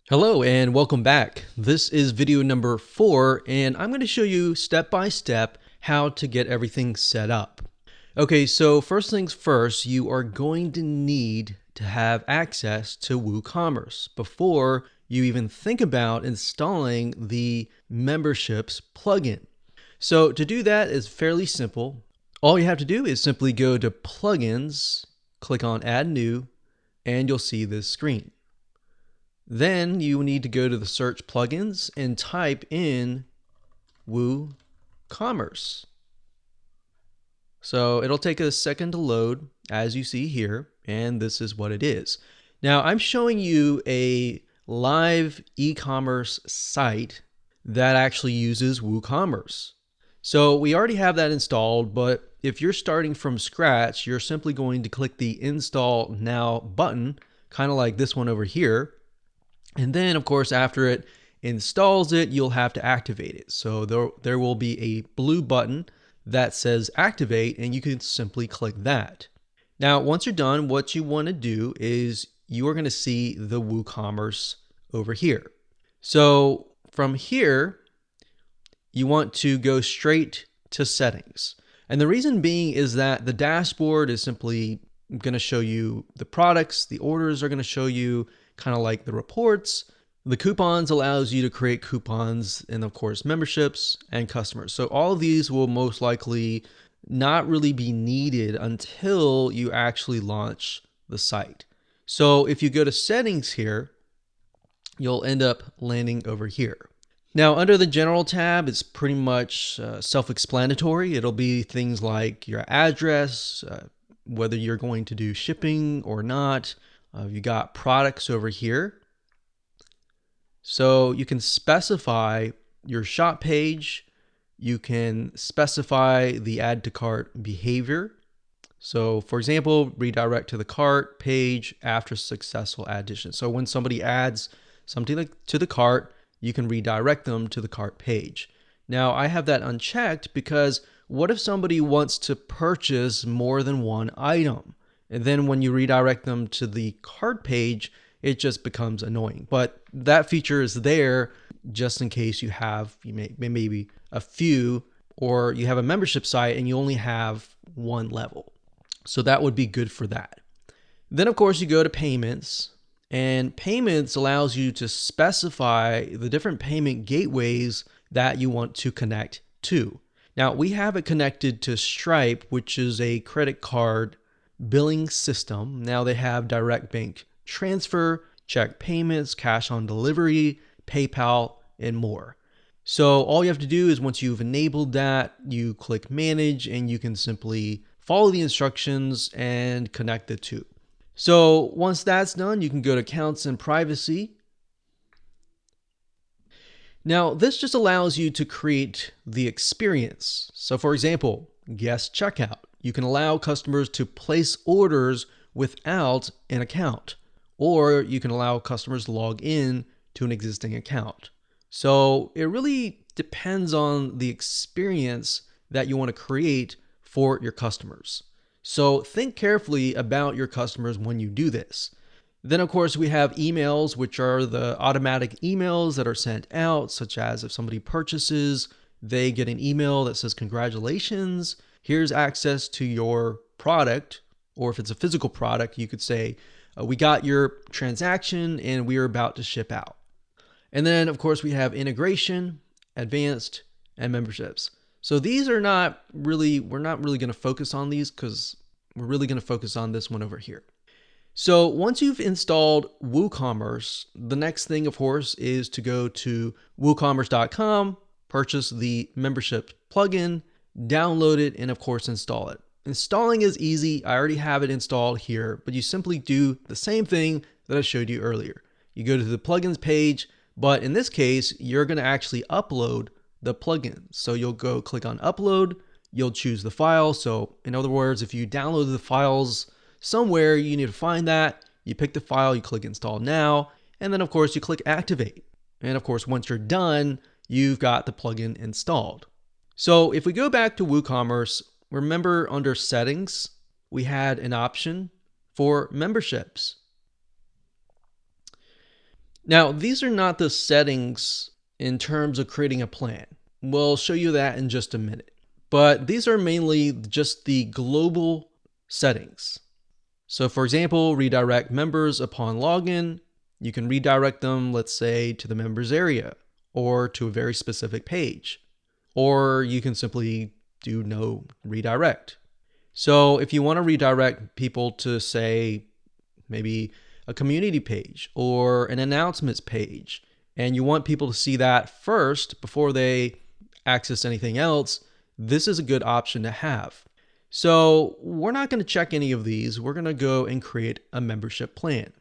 Hello and welcome back. This is video number 4 and I'm going to show you step by step how to get everything set up. Okay, so first things first, you are going to need to have access to WooCommerce before you even think about installing the memberships plugin. So to do that is fairly simple. All you have to do is simply go to plugins, click on add new, and you'll see this screen. Then you need to go to the search plugins and type in WooCommerce. So it'll take a second to load, as you see here, and this is what it is. Now I'm showing you a live e-commerce site that actually uses WooCommerce. So we already have that installed, but if you're starting from scratch, you're simply going to click the Install Now button, kind of like this one over here. And then, of course, after it installs it, you'll have to activate it. So there will be a blue button that says activate, and you can simply click that. Now, once you're done, what you want to do is you are going to see the WooCommerce over here. So from here, you want to go straight to settings. And the reason being is that the dashboard is simply going to show you the products, the orders are going to show you kind of like the reports. The coupons allows you to create coupons, and of course memberships and customers. So all of these will most likely not really be needed until you actually launch the site. So if you go to settings here, you'll end up landing over here. Now under the general tab, it's pretty much self-explanatory. It'll be things like your address, whether you're going to do shipping or not. You got products over here. So you can specify your shop page. You can specify the add to cart behavior. So for example, redirect to the cart page after successful addition. So when somebody adds something to the cart, you can redirect them to the cart page. Now I have that unchecked because what if somebody wants to purchase more than one item? And then when you redirect them to the cart page, it just becomes annoying. But that feature is there just in case you have maybe a few, or you have a membership site and you only have one level. So that would be good for that. Then of course you go to payments, and payments allows you to specify the different payment gateways that you want to connect to. Now we have it connected to Stripe, which is a credit card billing system. Now they have direct bank transfer, check payments, cash on delivery, PayPal, and more. So all you have to do is once you've enabled that, you click manage and you can simply follow the instructions and connect the two. So once that's done, you can go to accounts and privacy. Now this just allows you to create the experience. So for example, guest checkout. You can allow customers to place orders without an account, or you can allow customers to log in to an existing account. So it really depends on the experience that you want to create for your customers. So think carefully about your customers when you do this. Then of course we have emails, which are the automatic emails that are sent out, such as if somebody purchases, they get an email that says congratulations, here's access to your product. Or if it's a physical product, you could say, we got your transaction and we are about to ship out. And then of course we have integration, advanced, and memberships. So these are not really, we're not really going to focus on these because we're really going to focus on this one over here. So once you've installed WooCommerce, the next thing of course is to go to WooCommerce.com, purchase the membership plugin, download it, and of course install it. Installing is easy. I already have it installed here, but you simply do the same thing that I showed you earlier. You go to the plugins page, but in this case, you're going to actually upload the plugin. So you'll go click on upload, you'll choose the file. So in other words, if you download the files somewhere, you need to find that. You pick the file, you click install now, and then of course you click activate. And of course, once you're done, you've got the plugin installed. So if we go back to WooCommerce, remember under settings, we had an option for memberships. Now, these are not the settings in terms of creating a plan. We'll show you that in just a minute. But these are mainly just the global settings. So for example, redirect members upon login. You can redirect them, let's say, to the members area or to a very specific page. Or you can simply do no redirect. So if you want to redirect people to, say, maybe a community page or an announcements page, and you want people to see that first before they access anything else, this is a good option to have. So we're not going to check any of these. We're going to go and create a membership plan.